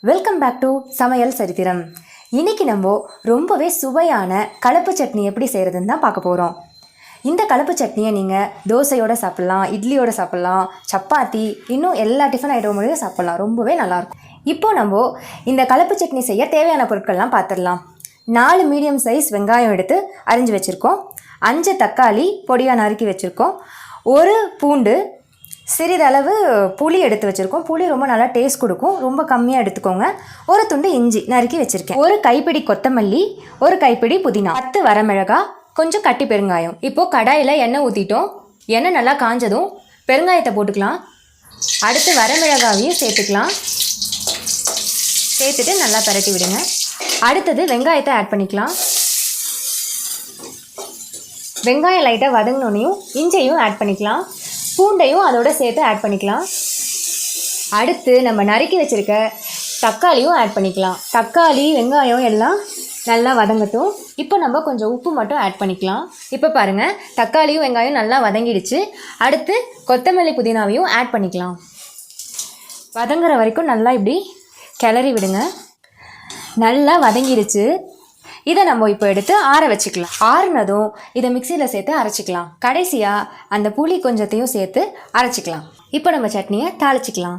Welcome back to சமையல் சரித்திரம். இன்றைக்கி நம்ம ரொம்பவே சுவையான கலப்பு சட்னி எப்படி செய்கிறதுன்னு தான் பார்க்க போகிறோம். இந்த கலப்பு சட்னியை நீங்கள் தோசையோடு சாப்பிட்லாம், இட்லியோடு சாப்பிட்லாம், சப்பாத்தி, இன்னும் எல்லா டிஃபன் ஐட்டமோடையும் சாப்பிட்லாம். ரொம்பவே நல்லாயிருக்கும். இப்போது நம்ம இந்த கலப்பு சட்னி செய்ய தேவையான பொருட்கள்லாம் பார்த்துடலாம். 4 மீடியம் சைஸ் வெங்காயம் எடுத்து அரிஞ்சு வச்சுருக்கோம். 5 தக்காளி பொடியாக நறுக்கி வச்சுருக்கோம். 1 பூண்டு, சிறிதளவு புளி எடுத்து வச்சுருக்கோம். புளி ரொம்ப நல்லா டேஸ்ட் கொடுக்கும், ரொம்ப கம்மியாக எடுத்துக்கோங்க. 1 துண்டு இஞ்சி நறுக்கி வச்சுருக்கேன். 1 கைப்பிடி கொத்தமல்லி, 1 கைப்பிடி புதினா, 10 வரமிளகா, கொஞ்சம் கட்டி பெருங்காயம். இப்போது கடாயில் எண்ணெய் ஊற்றிட்டோம். எண்ணெய் நல்லா காஞ்சதும் பெருங்காயத்தை போட்டுக்கலாம். அடுத்து வரமிளகாவையும் சேர்த்துக்கலாம். சேர்த்துட்டு நல்லா பரட்டி விடுங்க. அடுத்தது வெங்காயத்தை ஆட் பண்ணிக்கலாம். வெங்காயம் லைட்டாக வதங்கினோனையும் இஞ்சியையும் ஆட் பண்ணிக்கலாம். பூண்டையும் அதோட சேர்த்து ஆட் பண்ணிக்கலாம். அடுத்து நம்ம நறுக்கி வச்சுருக்க தக்காளியும் ஆட் பண்ணிக்கலாம். தக்காளி வெங்காயம் எல்லாம் நல்லா வதங்கட்டும். இப்போ நம்ம கொஞ்சம் உப்பு மட்டும் ஆட் பண்ணிக்கலாம். இப்போ பாருங்கள், தக்காளியும் வெங்காயம் நல்லா வதங்கிடுச்சு. அடுத்து கொத்தமல்லி புதினாவையும் ஆட் பண்ணிக்கலாம். வதங்குற வரைக்கும் நல்லா இப்படி கிளறி விடுங்க. நல்லா வதங்கிடுச்சு. இதை நம்ம இப்போ எடுத்து ஆற வச்சுக்கலாம். ஆறுனதும் இதை மிக்சியில் சேர்த்து அரைச்சிக்கலாம். கடைசியாக அந்த புளி கொஞ்சத்தையும் சேர்த்து அரைச்சிக்கலாம். இப்போ நம்ம சட்னியை தாளிச்சிக்கலாம்.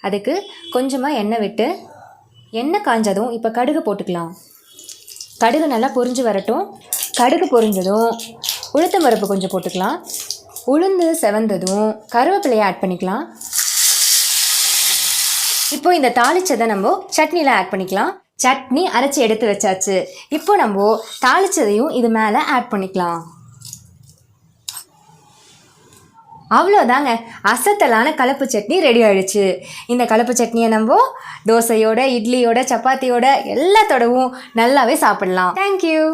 அதுக்கு கொஞ்சமாக எண்ணெய் விட்டு, எண்ணெய் காஞ்சதும் இப்போ கடுகு போட்டுக்கலாம். கடுகு நல்லா பொரிஞ்சு வரட்டும். கடுகு பொரிஞ்சதும் உளுத்தம் பருப்பு கொஞ்சம் போட்டுக்கலாம். உளுந்து செவந்ததும் கருவேப்பிலையை ஆட் பண்ணிக்கலாம். இப்போ இந்த தாளிச்சதை நம்ம சட்னியில் ஆட் பண்ணிக்கலாம். சட்னி அரைச்சி எடுத்து வச்சாச்சு. இப்போ நம்ம தாளிச்சதையும் இது மேலே ஆட் பண்ணிக்கலாம். அவ்வளோதாங்க, அசத்தலான கலப்பு சட்னி ரெடி ஆகிடுச்சு. இந்த கலப்பு சட்னியை நம்ம தோசையோட, இட்லியோட, சப்பாத்தியோட எல்லாத்தோடவும் நல்லாவே சாப்பிடலாம். தேங்க்யூ.